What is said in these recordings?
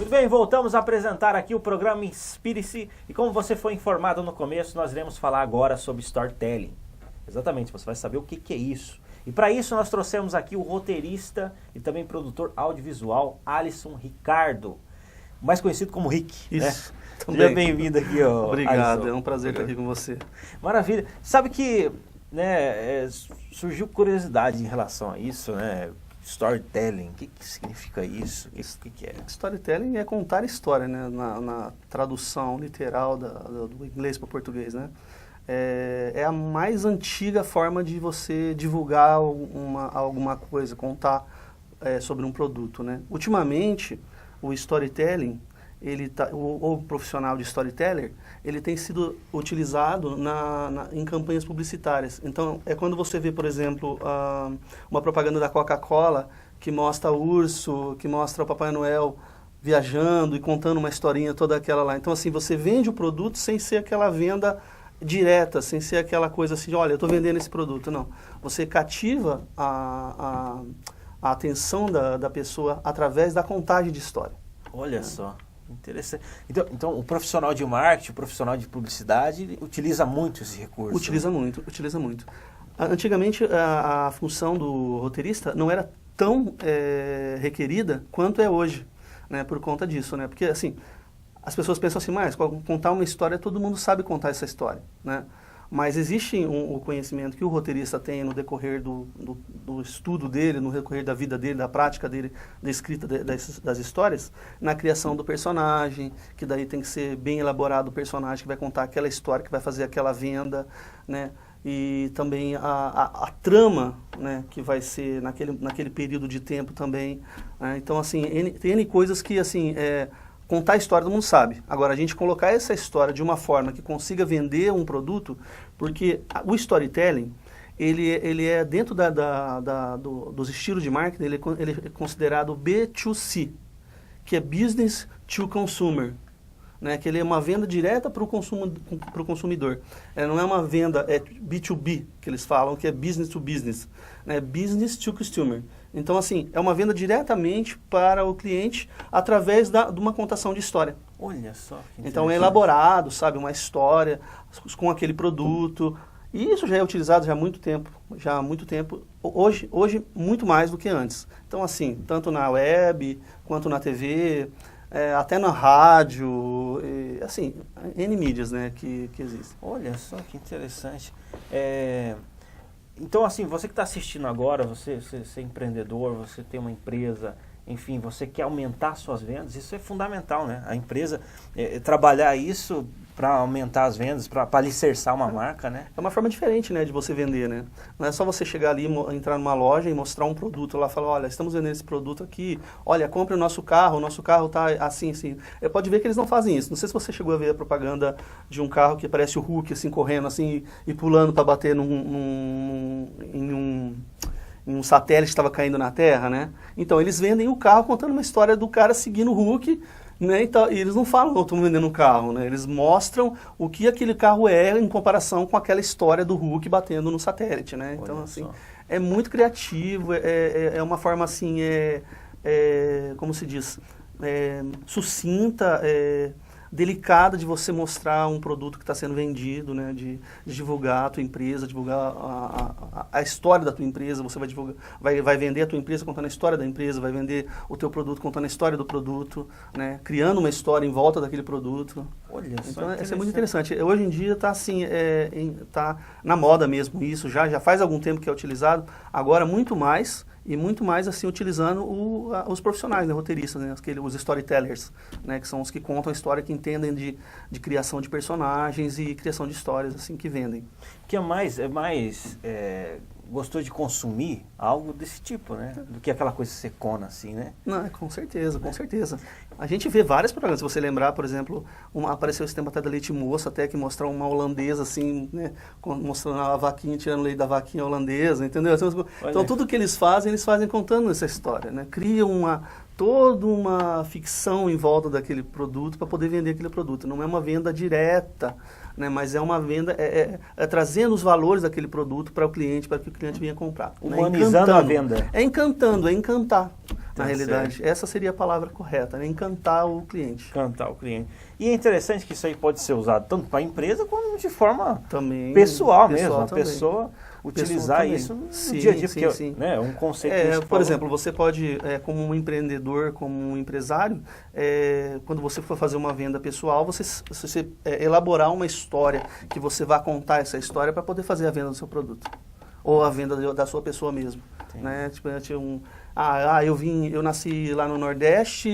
Muito bem, voltamos a apresentar aqui o programa Inspire-se. E como você foi informado no começo, nós iremos falar agora sobre storytelling. Exatamente, você vai saber o que é isso. E para isso nós trouxemos aqui o roteirista e também produtor audiovisual Alisson Ricardo, mais conhecido como Rick. Isso. Né? Seja bem-vindo aqui, Obrigado, Alisson. é um prazer estar aqui com você. Maravilha. Sabe que surgiu curiosidade em relação a isso, né? Storytelling, o que significa isso? O que é? Storytelling é contar história, né? Na tradução literal do inglês para o português, né? É a mais antiga forma de você divulgar alguma coisa, contar sobre um produto, né? Ultimamente, o storytelling, o profissional de storyteller, ele tem sido utilizado em campanhas publicitárias. Então, é quando você vê, por exemplo, uma propaganda da Coca-Cola que mostra o urso, que mostra o Papai Noel viajando e contando uma historinha toda aquela lá. Então, assim, você vende o produto sem ser aquela venda direta, sem ser aquela coisa assim, de, olha, eu estou vendendo esse produto. Não. Você cativa a atenção da pessoa através da contagem de história. Olha só. Interessante. Então, o profissional de marketing, o profissional de publicidade, utiliza muito esse recurso. Utiliza muito. Antigamente, a função do roteirista não era tão requerida quanto é hoje, né, por conta disso, né? Porque, assim, as pessoas pensam assim, mas contar uma história, todo mundo sabe contar essa história, né? Mas existe o conhecimento que o roteirista tem no decorrer do estudo dele, no decorrer da vida dele, da prática dele, da escrita das histórias, na criação do personagem, que daí tem que ser bem elaborado o personagem que vai contar aquela história, que vai fazer aquela venda, né? E também a trama, né, que vai ser naquele período de tempo também. Né? Então, assim, tem N coisas que, assim, contar a história todo mundo sabe. Agora, a gente colocar essa história de uma forma que consiga vender um produto, porque o storytelling, ele é dentro dos estilos de marketing, ele é considerado B2C, que é Business to Consumer, né? Que ele é uma venda direta para o consumidor. Não é uma venda, é B2B, que eles falam, que é Business to Business, né? Business to Consumer. Então, assim, é uma venda diretamente para o cliente através de uma contação de história. Olha só. Então, é elaborado, sabe, uma história com aquele produto. E isso já é utilizado já há muito tempo. Hoje, muito mais do que antes. Então, assim, tanto na web, quanto na TV, até na rádio, assim, N mídias, né, que existem. Olha só que interessante. Então, assim, você que está assistindo agora, você é empreendedor, você tem uma empresa, enfim, você quer aumentar suas vendas, isso é fundamental, né? A empresa trabalhar isso para aumentar as vendas, para alicerçar uma marca, né? É uma forma diferente, né, de você vender, né? Não é só você chegar ali, entrar numa loja e mostrar um produto lá, falar, olha, estamos vendendo esse produto aqui, olha, compre o nosso carro está assim, assim. Pode ver que eles não fazem isso. Não sei se você chegou a ver a propaganda de um carro que parece o Hulk, assim, correndo, assim, e pulando para bater em um satélite que estava caindo na Terra, né? Então, eles vendem o carro contando uma história do cara seguindo o Hulk, né? Então, e eles não falam que estão vendendo um carro, né? Eles mostram o que aquele carro é em comparação com aquela história do Hulk batendo no satélite, né? Então, olha, assim, é muito criativo, é uma forma, assim, como se diz, sucinta, delicada de você mostrar um produto que está sendo vendido, né? De divulgar a tua empresa, divulgar a história da tua empresa. Você vai divulgar, vai vender a tua empresa contando a história da empresa, vai vender o teu produto contando a história do produto, né? Criando uma história em volta daquele produto. Olha, então isso é muito interessante. Hoje em dia está assim, tá na moda mesmo isso, já faz algum tempo que é utilizado, agora muito mais assim utilizando os profissionais, né, roteiristas, né, os storytellers, né, que são os que contam a história, que entendem de criação de personagens e criação de histórias assim que vendem. Que é mais gostou de consumir algo desse tipo, né? Do que aquela coisa secona, assim, né? Não, com certeza, com certeza. A gente vê várias propagandas. Se você lembrar, por exemplo, apareceu esse tempo até da Leite Moça, até que mostra uma holandesa, assim, né? Mostrando a vaquinha, tirando leite da vaquinha holandesa, entendeu? Então, tudo que eles fazem contando essa história, né? Criam toda uma ficção em volta daquele produto para poder vender aquele produto. Não é uma venda direta, né, mas é uma venda, trazendo os valores daquele produto para o cliente, para que o cliente venha comprar. Humanizando, né? A venda. É encantando, é encantar. na realidade. Essa seria a palavra correta, né? Encantar o cliente. Encantar o cliente. E é interessante que isso aí pode ser usado tanto para a empresa como de forma também, pessoal mesmo. A também. pessoa utilizar isso no dia a dia, porque é um conceito que você por exemplo, você pode, como um empreendedor, como um empresário, quando você for fazer uma venda pessoal, você elaborar uma história que você vai contar essa história para poder fazer a venda do seu produto. Ou a venda da sua pessoa mesmo. Né? Tipo, eu nasci lá no Nordeste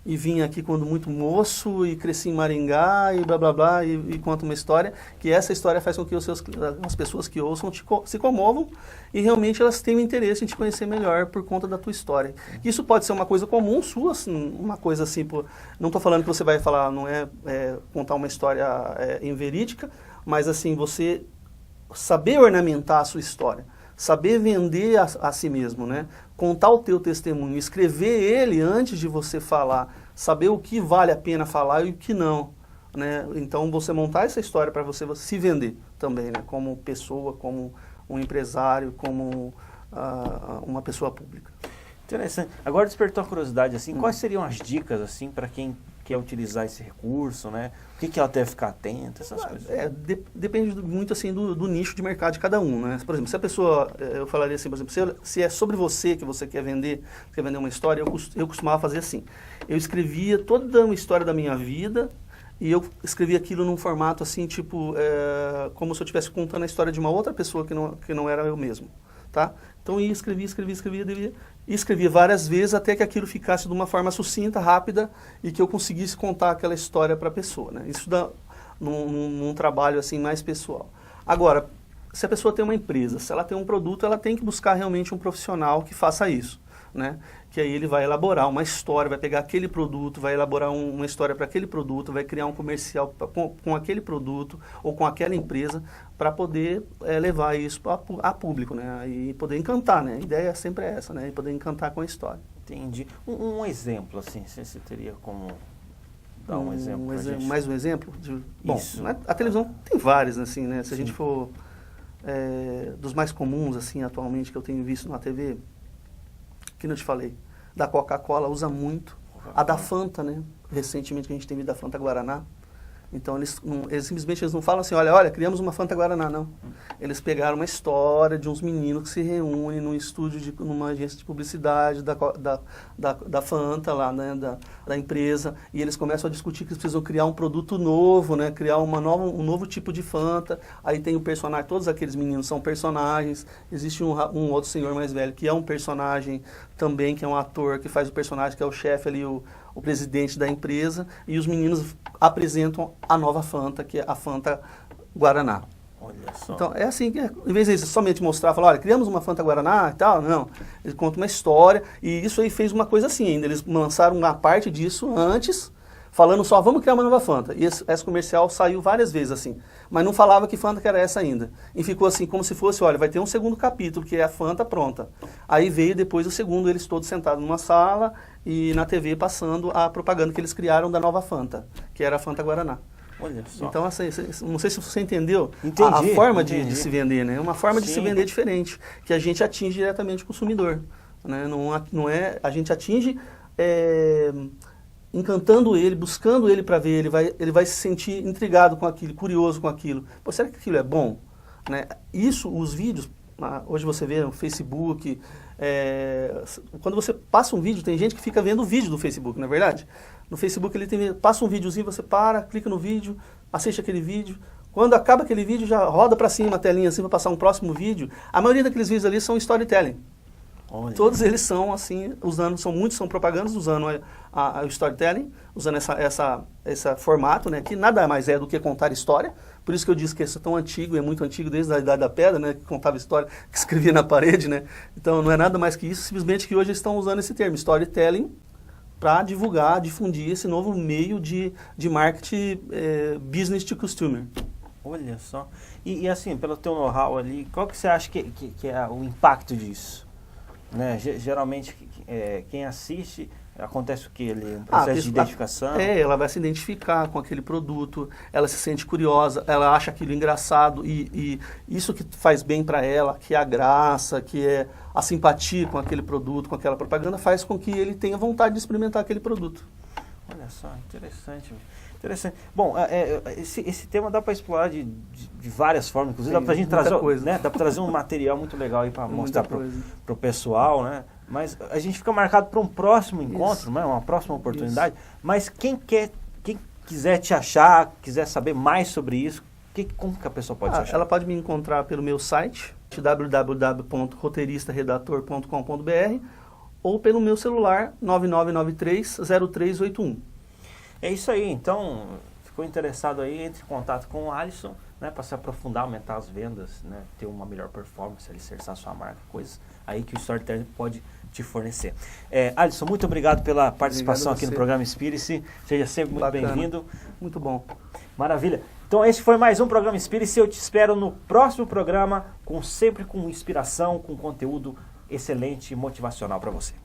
e vim aqui quando muito moço e cresci em Maringá e blá blá blá e conta uma história, que essa história faz com que as pessoas que ouçam se comovam e realmente elas tenham interesse em te conhecer melhor por conta da tua história. Isso pode ser uma coisa comum sua, uma coisa assim, não estou falando que você vai falar, não contar uma história inverídica, mas assim, você saber ornamentar a sua história, saber vender a si mesmo, né? Contar o teu testemunho, escrever ele antes de você falar, saber o que vale a pena falar e o que não, né? Então, você montar essa história para você se vender também, né? Como pessoa, como um empresário, como uma pessoa pública. Interessante. Agora despertou a curiosidade, assim, quais seriam as dicas, assim, para quem quer utilizar esse recurso, né? O que ela deve ficar atenta, essas coisas? Depende muito, assim, do nicho de mercado de cada um, né? Por exemplo, se a pessoa, eu falaria assim, por exemplo, se é sobre você que você quer vender uma história, eu costumava fazer assim. Eu escrevia toda uma história da minha vida e eu escrevia aquilo num formato, assim, tipo, como se eu estivesse contando a história de uma outra pessoa que não era eu mesmo, tá? Então, eu escrevia várias vezes até que aquilo ficasse de uma forma sucinta, rápida e que eu conseguisse contar aquela história para a pessoa, né? Isso dá num trabalho assim mais pessoal. Agora, se a pessoa tem uma empresa, se ela tem um produto, ela tem que buscar realmente um profissional que faça isso, né? Que aí ele vai elaborar uma história, vai pegar aquele produto, vai elaborar uma história para aquele produto, vai criar um comercial com aquele produto ou com aquela empresa para poder levar isso a público, né? E poder encantar, né? A ideia é sempre essa, né? E poder encantar com a história. Entendi. Um exemplo, assim, você teria como dar um exemplo pra gente? Mais um exemplo? Bom, isso. A televisão tem vários, assim, né? Se a gente for dos mais comuns, assim, atualmente, que eu tenho visto na TV, que não te falei, da Coca-Cola usa muito, a da Fanta, né? Recentemente que a gente tem visto da Fanta Guaraná. Então eles simplesmente não falam assim, olha, criamos uma Fanta Guaraná, não. Eles pegaram uma história de uns meninos que se reúnem num estúdio, numa agência de publicidade da Fanta lá, né, da empresa, e eles começam a discutir que eles precisam criar um produto novo, né, criar um novo tipo de Fanta. Aí tem o personagem, todos aqueles meninos são personagens. Existe um outro senhor mais velho que é um personagem também, que é um ator que faz o personagem, que é o chefe ali, o presidente da empresa, e os meninos apresentam a nova Fanta, que é a Fanta Guaraná. Olha só. Então, é assim, em vez de somente mostrar, falar, olha, criamos uma Fanta Guaraná e tal, não. Eles contam uma história, e isso aí fez uma coisa assim ainda. Eles lançaram uma parte disso antes, falando só, vamos criar uma nova Fanta. E esse comercial saiu várias vezes assim, mas não falava que Fanta que era essa ainda. E ficou assim, como se fosse, olha, vai ter um segundo capítulo, que é a Fanta pronta. Aí veio depois o segundo, eles todos sentados numa sala e na TV passando a propaganda que eles criaram da nova Fanta, que era a Fanta Guaraná. Olha só. Então, assim, não sei se você entendeu Entendi, a forma de se vender, né? É uma forma de se vender diferente, que a gente atinge diretamente o consumidor, né? A gente atinge encantando ele, buscando ele para ver, ele vai se sentir intrigado com aquilo, curioso com aquilo. Pô, será que aquilo é bom? Né? Isso, os vídeos, hoje você vê no Facebook, quando você passa um vídeo, tem gente que fica vendo o vídeo do Facebook, não é verdade? No Facebook ele passa um videozinho, você para, clica no vídeo, assiste aquele vídeo. Quando acaba aquele vídeo, já roda para cima a telinha assim para passar um próximo vídeo. A maioria daqueles vídeos ali são storytelling. Olha. Todos eles são assim, muitos são propagandas usando o storytelling, usando esse formato, né, que nada mais é do que contar história. Por isso que eu disse que isso é tão antigo, é muito antigo desde a Idade da Pedra, né, que contava história, que escrevia na parede, né. Então não é nada mais que isso, simplesmente que hoje eles estão usando esse termo, storytelling, para divulgar, difundir esse novo meio de marketing business to consumer. Olha só. E assim, pelo teu know-how ali, qual que você acha que é o impacto disso? Né? Geralmente, quem assiste Acontece o que? Um processo de identificação? Ela vai se identificar com aquele produto, ela se sente curiosa, ela acha aquilo engraçado e isso que faz bem para ela, que é a graça, que é a simpatia com aquele produto, com aquela propaganda, faz com que ele tenha vontade de experimentar aquele produto. Olha só, interessante. Interessante. Bom, esse tema dá para explorar de várias formas, inclusive dá para a gente trazer, né, dá para trazer um material muito legal aí para mostrar para o pessoal, né? Mas a gente fica marcado para um próximo encontro, né, uma próxima oportunidade. Isso. Mas quem quiser te achar, quiser saber mais sobre isso, como que a pessoa pode te achar? Ela pode me encontrar pelo meu site, www.roteiristaredator.com.br, ou pelo meu celular 9993-0381. É isso aí, então, ficou interessado aí, entre em contato com o Alisson, né, para se aprofundar, aumentar as vendas, né, ter uma melhor performance, alicerçar sua marca, coisas aí que o Storytelling pode te fornecer. Alisson, muito obrigado pela participação aqui no programa Inspire-se, seja sempre muito bem-vindo. Muito bom. Maravilha. Então esse foi mais um programa Inspire-se, eu te espero no próximo programa, sempre com inspiração, com conteúdo excelente e motivacional para você.